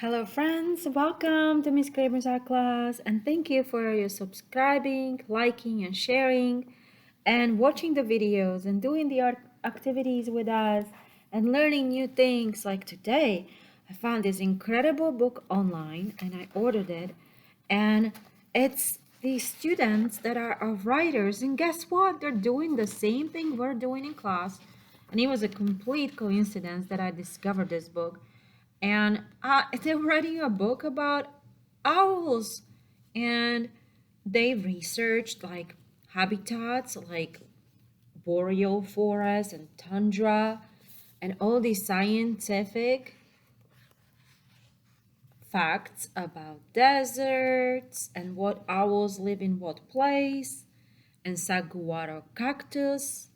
Hello friends, welcome to Miss Kramer's Art Class and thank you for your subscribing, liking and sharing and watching the videos and doing the art activities with us and learning new things. Like today, I found this incredible book online and I ordered it, and it's these students that are writers, and guess what? They're doing the same thing we're doing in class, and it was a complete coincidence that I discovered this book. And they're writing a book about owls, and they researched like habitats like boreal forest and tundra and all these scientific facts about deserts and what owls live in what place and saguaro cactus,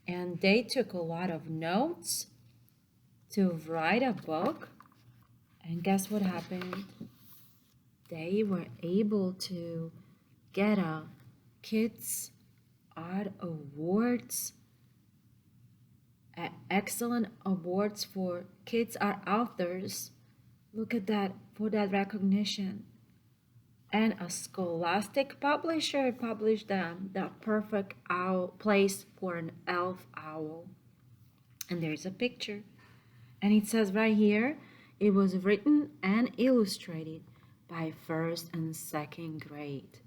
and they took a lot of notes to write a book. And guess what happened? They were able to get a Kids Art Awards, excellent awards for kids art authors. Look at that, for that recognition. And a scholastic publisher published them the perfect owl place for an elf owl. And there's a picture. And it says right here, it was written and illustrated by first and second grade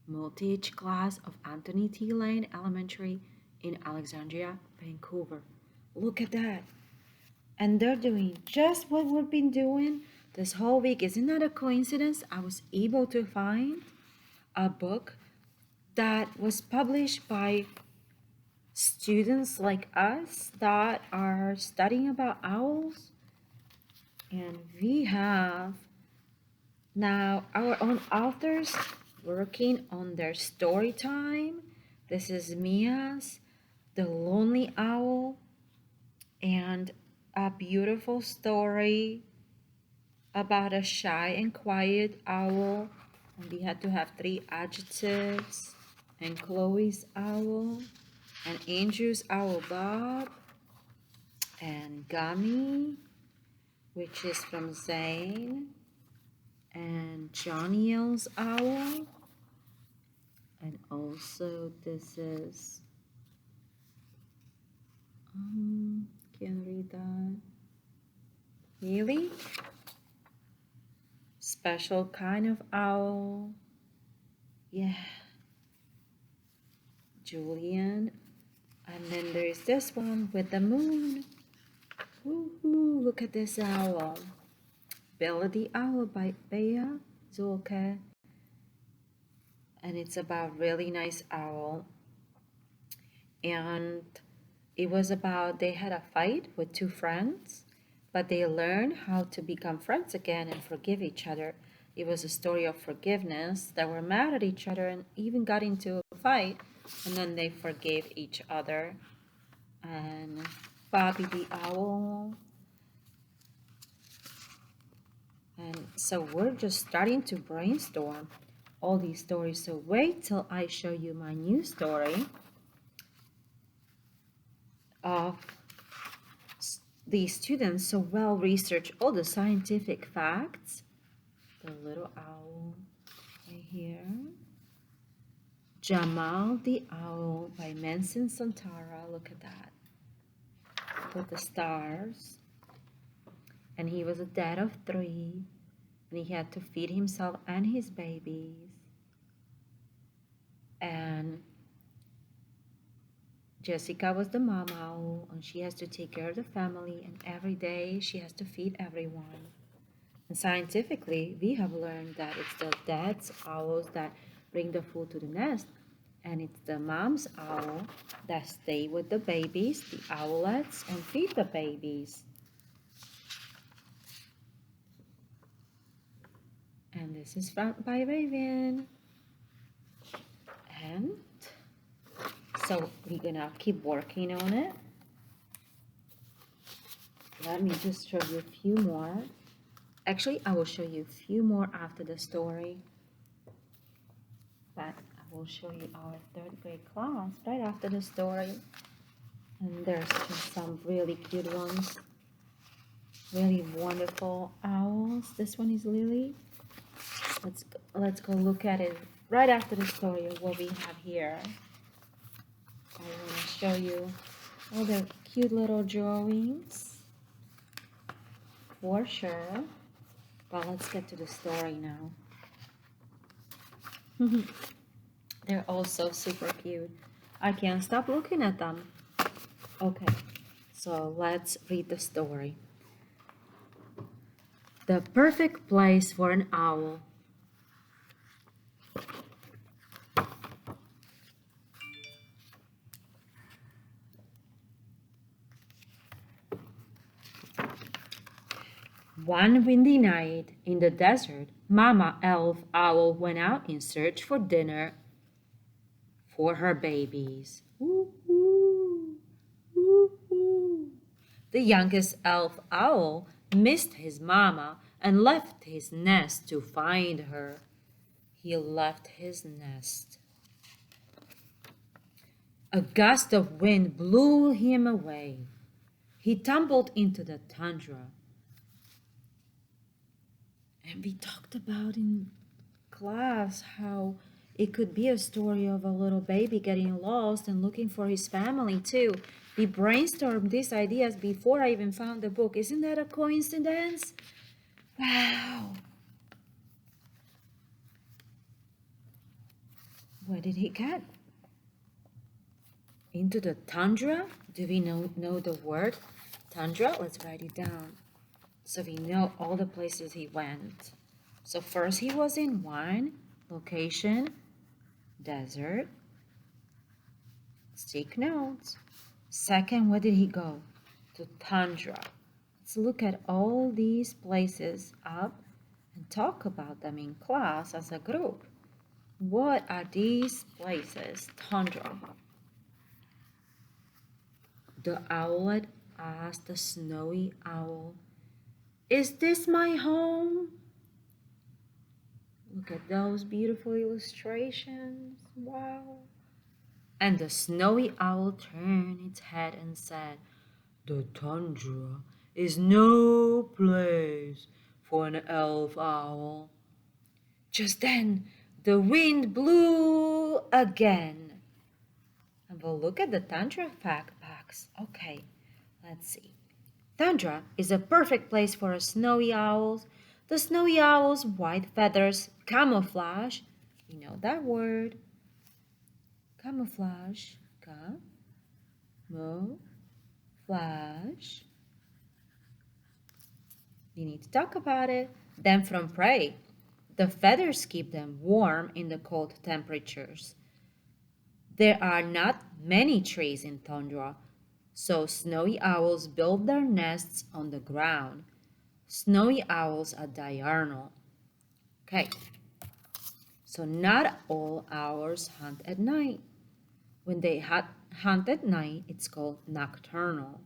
multi-age class of Anthony T. Lane Elementary in Alexandria, Vancouver. Look at that. And they're doing just what we've been doing this whole week. Isn't that a coincidence? I was able to find a book that was published by students like us that are studying about owls. And we have now our own authors working on their story time. This is Mia's The Lonely Owl, and a beautiful story about a shy and quiet owl. And we had to have 3 adjectives. And Chloe's owl, and Andrew's owl Bob, and Gummy, which is from Zane, and Johnny's owl, and also this is can't read that. Really? Special kind of owl. Yeah. Julian. And then there's this one with the moon. Woohoo, look at this owl. Bella the Owl by Bea Zulke. And it's about really nice owl. And it was about they had a fight with 2 friends, but they learned how to become friends again and forgive each other. It was a story of forgiveness. They were mad at each other and even got into a fight, and then they forgave each other. And Bobby the Owl. And so we're just starting to brainstorm all these stories. So wait till I show you my new story of the students so well researched all the scientific facts. The little owl right here. Jamal the Owl by Manson Santara. Look at that. With the stars. And he was a dad of 3. And he had to feed himself and his babies. And Jessica was the mom owl, and she has to take care of the family, and every day she has to feed everyone. And scientifically, we have learned that it's the dad's owls that bring the food to the nest, and it's the mom's owl that stay with the babies, the owlets, and feed the babies. And this is by Raven. And so we're gonna keep working on it. Let me just show you a few more. Actually, I will show you a few more after the story. But I will show you our 3rd grade class right after the story. And there's just some really cute ones. Really wonderful owls. This one is Lily. Let's go look at it right after the story of what we have here. I want to show you all the cute little drawings for sure. But let's get to the story now. They're also super cute. I can't stop looking at them. Okay, so let's read the story. The perfect place for an owl. One windy night in the desert, Mama Elf Owl went out in search for dinner for her babies. Woo-hoo, woo-hoo. The youngest elf owl missed his mama and left his nest to find her. He left his nest. A gust of wind blew him away. He tumbled into the tundra. And we talked about in class how it could be a story of a little baby getting lost and looking for his family too. We brainstormed these ideas before I even found the book. Isn't that a coincidence? Wow. Where did he get? Into the tundra? Do we know the word? Tundra? Let's write it down so we know all the places he went. So first he was in one location, desert. Let's take notes. Second, where did he go? To tundra. Let's look at all these places up and talk about them in class as a group. What are these places? Tundra. The owlet asked the snowy owl, "Is this my home?" Look at those beautiful illustrations. Wow. And the snowy owl turned its head and said, "The tundra is no place for an elf owl." Just then, the wind blew again. And we'll look at the tundra facts. Okay, let's see. Tundra is a perfect place for a snowy owl. The snowy owl's white feathers camouflage. You know that word. Camouflage. Camouflage. We need to talk about it. Then from prey. The feathers keep them warm in the cold temperatures. There are not many trees in tundra, so snowy owls build their nests on the ground. Snowy owls are diurnal. Okay, so not all owls hunt at night. When they hunt at night, it's called nocturnal.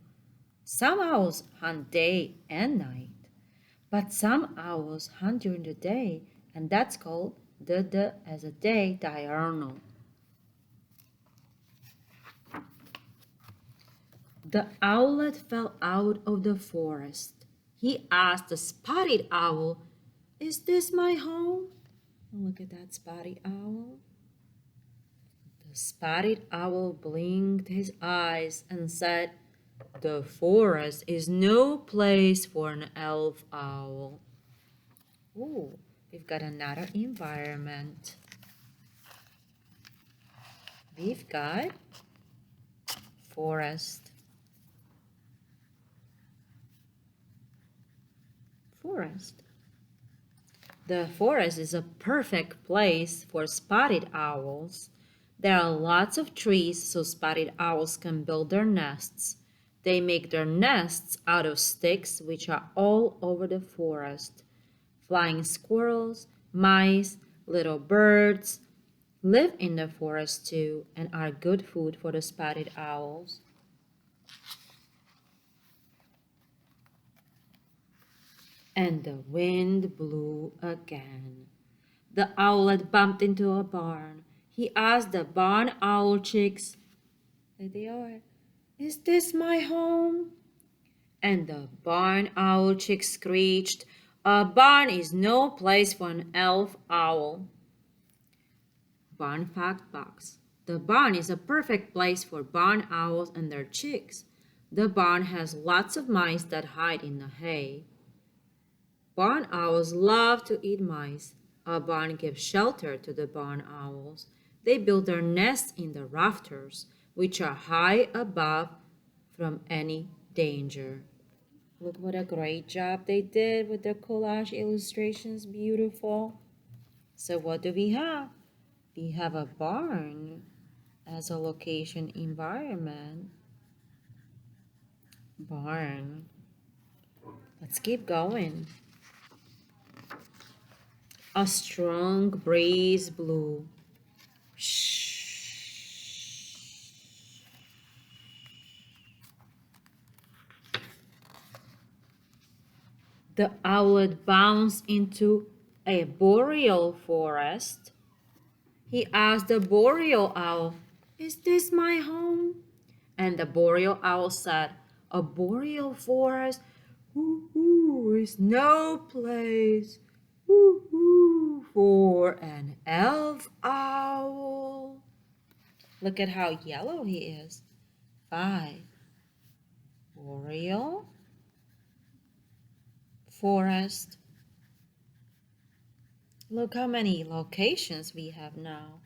Some owls hunt day and night, but some owls hunt during the day, and that's called as a day diurnal. The owlet fell out of the forest. He asked the spotted owl, "Is this my home?" Look at that spotted owl. The spotted owl blinked his eyes and said, "The forest is no place for an elf owl." Ooh, we've got another environment. We've got forest. Forest. The forest is a perfect place for spotted owls. There are lots of trees so spotted owls can build their nests. They make their nests out of sticks which are all over the forest. Flying squirrels, mice, little birds live in the forest too and are good food for the spotted owls. And the wind blew again. The owlet bumped into a barn. He asked the barn owl chicks, there they are, "Is this my home?" And the barn owl chick screeched, "A barn is no place for an elf owl." Barn fact box. The barn is a perfect place for barn owls and their chicks. The barn has lots of mice that hide in the hay. Barn owls love to eat mice. A barn gives shelter to the barn owls. They build their nests in the rafters, which are high above from any danger. Look what a great job they did with their collage illustrations. Beautiful. So what do we have? We have a barn as a location environment. Barn. Let's keep going. A strong breeze blew. Shh. The owlet bounced into a boreal forest. He asked the boreal owl, "Is this my home?" And the boreal owl said, "A boreal forest, is no place for an elf owl." Look at how yellow he is. 5. Boreal forest. Look how many locations we have now.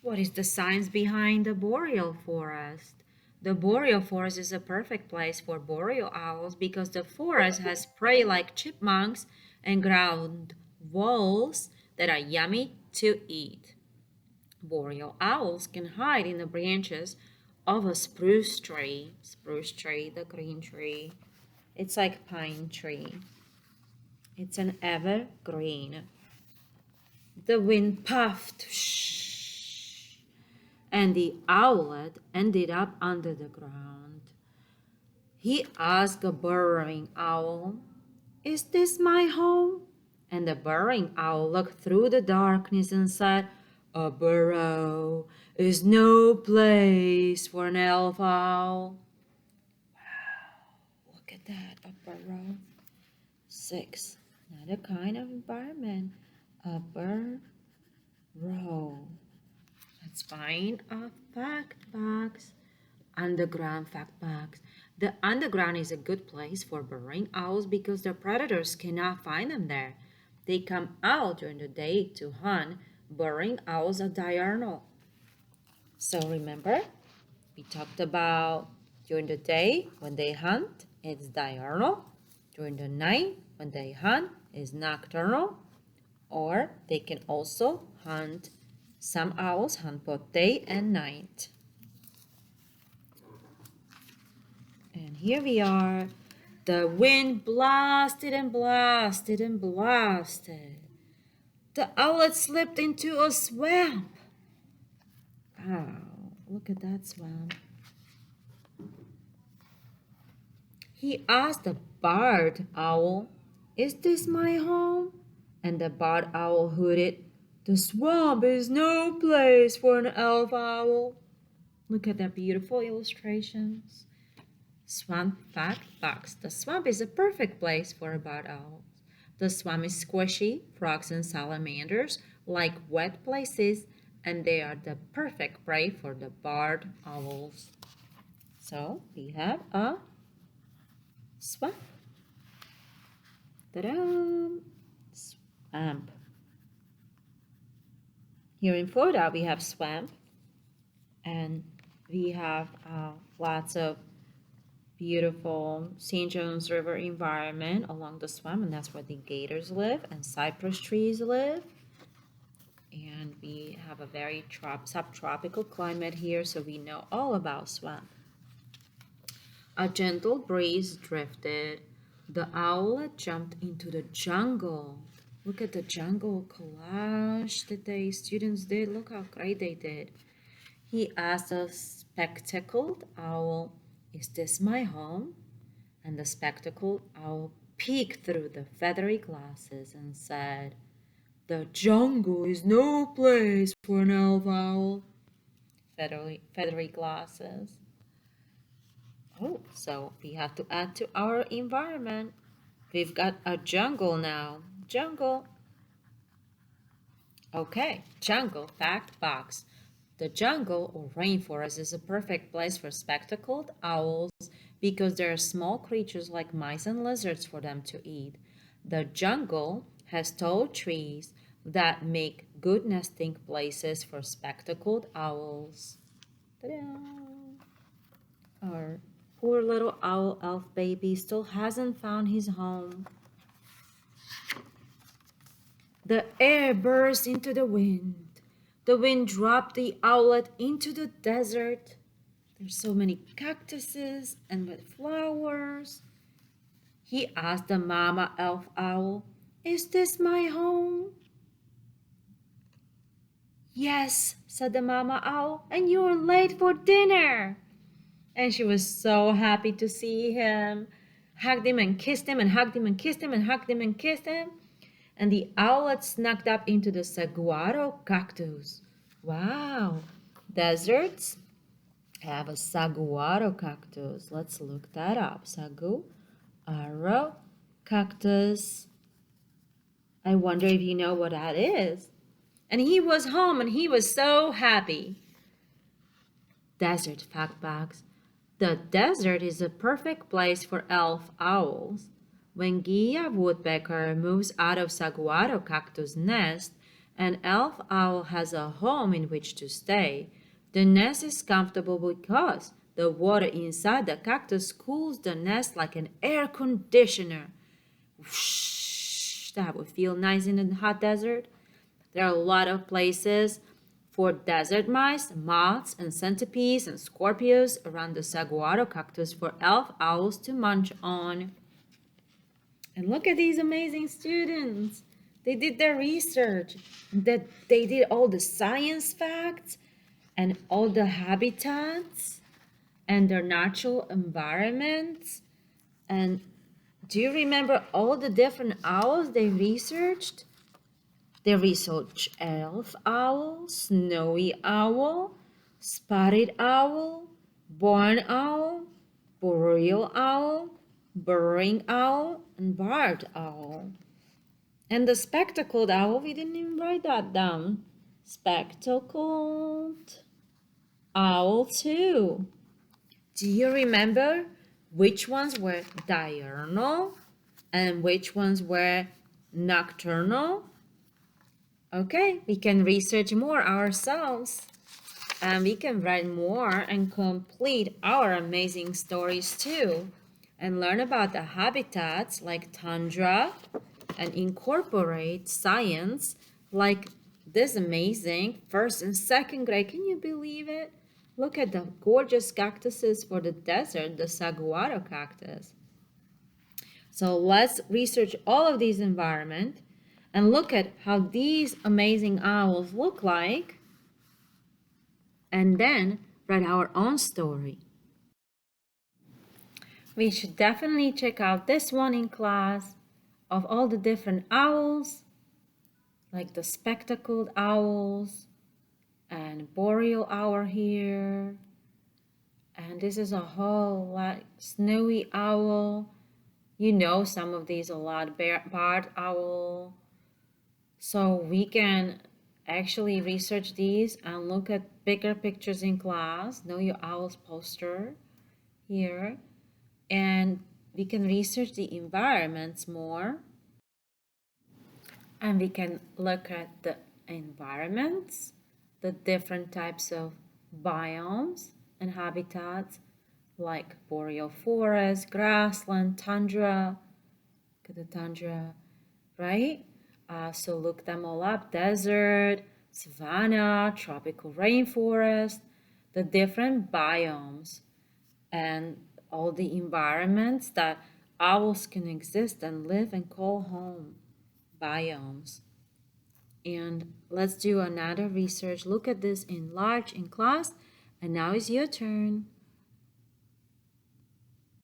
What is the science behind the boreal forest? The boreal forest is a perfect place for boreal owls because the forest has prey like chipmunks and ground voles that are yummy to eat. Boreal owls can hide in the branches of a spruce tree. Spruce tree, the green tree. It's like pine tree. It's an evergreen. The wind puffed, shh, and the owlet ended up under the ground. He asked a burrowing owl, "Is this my home?" And the burrowing owl looked through the darkness and said, "A burrow is no place for an elf owl." Wow, look at that, a burrow. 6. Another kind of environment, a burrow. Let's find a fact box. Underground fact box. The underground is a good place for burrowing owls because their predators cannot find them there. They come out during the day to hunt. Burrowing owls are diurnal. So remember, we talked about during the day when they hunt, it's diurnal. During the night when they hunt, it's nocturnal. Or they can also hunt. Some owls hunt both day and night. And here we are. The wind blasted and blasted and blasted. The owlet slipped into a swamp. Wow, look at that swamp. He asked the barred owl, "Is this my home?" And the barred owl hooted, "The swamp is no place for an elf owl." Look at the beautiful illustrations. Swamp fact box. The swamp is a perfect place for a barred owl. The swamp is squishy. Frogs and salamanders like wet places, and they are the perfect prey for the barred owls. So we have a swamp. Ta-da! Swamp. Here in Florida, we have swamp, and we have lots of beautiful St. John's River environment along the swamp, and that's where the gators live and cypress trees live. And we have a very subtropical climate here, so we know all about swamp. A gentle breeze drifted. The owlet jumped into the jungle. Look at the jungle collage that the students did. Look how great they did. He asked a spectacled owl, "Is this my home?" And the spectacled owl peeked through the feathery glasses and said, "The jungle is no place for an elf owl." Feathery glasses. Oh, so we have to add to our environment. We've got a jungle now. Jungle. Okay, jungle fact box. The jungle or rainforest is a perfect place for spectacled owls because there are small creatures like mice and lizards for them to eat. The jungle has tall trees that make good nesting places for spectacled owls. Ta-da! Our poor little owl elf baby still hasn't found his home. The air burst into the wind. The wind dropped the owlet into the desert. There's so many cactuses and wet flowers. He asked the mama elf owl, "Is this my home?" "Yes," said the mama owl, "and you're late for dinner." And she was so happy to see him. Hugged him and kissed him and hugged him and kissed him and hugged him and kissed him. And the owlet snuck up into the saguaro cactus. Wow, deserts have a saguaro cactus. Let's look that up. Saguaro cactus. I wonder if you know what that is. And he was home and he was so happy. Desert fact box. The desert is a perfect place for elf owls. When Gia woodpecker moves out of saguaro cactus nest, an elf owl has a home in which to stay. The nest is comfortable because the water inside the cactus cools the nest like an air conditioner. Whoosh, that would feel nice in a hot desert. There are a lot of places for desert mice, moths, and centipedes and scorpions around the saguaro cactus for elf owls to munch on. And look at these amazing students. They did their research. They did all the science facts and all the habitats and their natural environments. And do you remember all the different owls they researched? They researched elf owl, snowy owl, spotted owl, barn owl, boreal owl, burrowing owl, and barred owl. And the spectacled owl, we didn't even write that down. Spectacled owl too. Do you remember which ones were diurnal and which ones were nocturnal? Okay, we can research more ourselves and we can write more and complete our amazing stories too and learn about the habitats like tundra and incorporate science like this amazing first and second grade. Can you believe it? Look at the gorgeous cactuses for the desert, the saguaro cactus. So let's research all of these environments and look at how these amazing owls look like and then write our own story. We should definitely check out this one in class of all the different owls, like the spectacled owls and boreal owl here. And this is a whole like snowy owl. You know some of these a lot, barred owl. So we can actually research these and look at bigger pictures in class. Know Your Owls poster here. And we can research the environments more. And we can look at the environments, the different types of biomes and habitats like boreal forest, grassland, tundra. Look at the tundra, right? So look them all up. Desert, savanna, tropical rainforest, the different biomes and all the environments that owls can exist and live and call home. Biomes. And let's do another research. Look at this in large in class. And now is your turn.